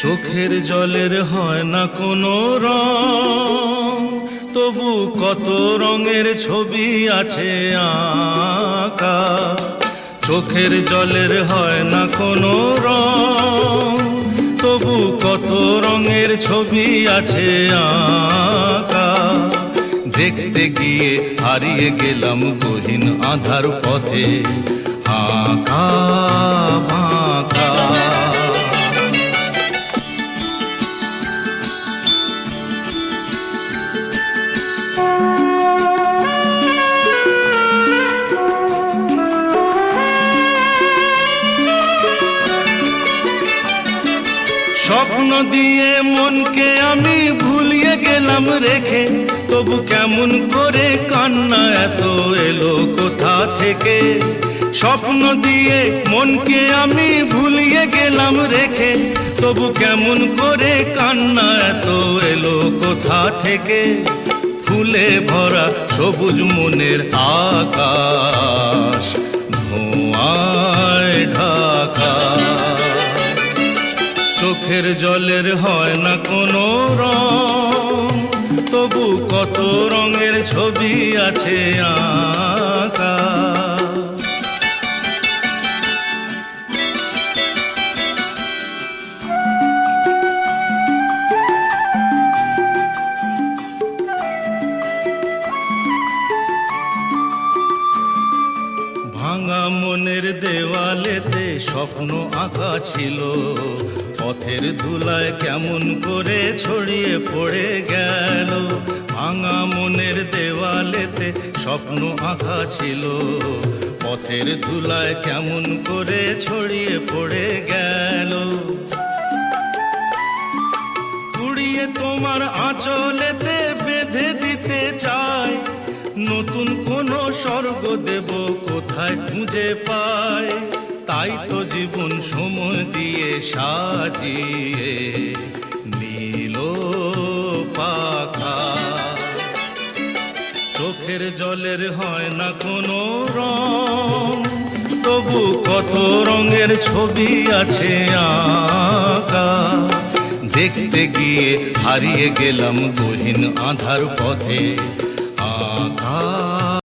চোখের জলের হয় না কোনো রং, তবু কত রঙের ছবি আছে আঁকা। চোখের জলের হয় না কোনো রং, তবু কত রঙের ছবি আছে আঁকা। দেখতে গিয়ে হারিয়ে গেলাম গহীন আধার পথে, আঁকা বাঁকা। স্বপ্ন দিয়ে মনকে আমি ভুলিয়ে গেলাম রেখে, তবু কেমন করে কান্না এত এলো কোথা থেকে। স্বপ্ন দিয়ে মনকে আমি ভুলিয়ে গেলাম রেখে, তবু কেমন করে কান্না এত এলো কোথা থেকে। ফুলে ভরা সবুজ মনের আকাশ ধোঁয়ায় ঢাকা। চোখের জলের হয় না কোনো রং, তবু কত রঙের ছবি আছে আঁকা। ভাঙা মনের দেওয়ালেতে স্বপ্ন আঁকা ছিল, পথের ধুলায় কেমন করে ছড়িয়ে পড়ে গেল। ভাঙা মনের দেওয়ালেতে স্বপ্ন আঁকা ছিল, পথের ধুলায় কেমন করে ছড়িয়ে পড়ে গেল। কুড়িয়ে তোমার আঁচলেতে বেঁধে দিতে চাই, নতুন কোনো স্বর্গ দেব কোথায় খুঁজে পাই। তাই তো জীবন সময় দিয়ে সাজিয়ে নীল পাখা। চোখের জলের হয় না কোনো রং, তবু কত রঙের ছবি আছে আঁকা। দেখতে গিয়ে হারিয়ে গেলাম গহীন আধার পথে, আঁকা।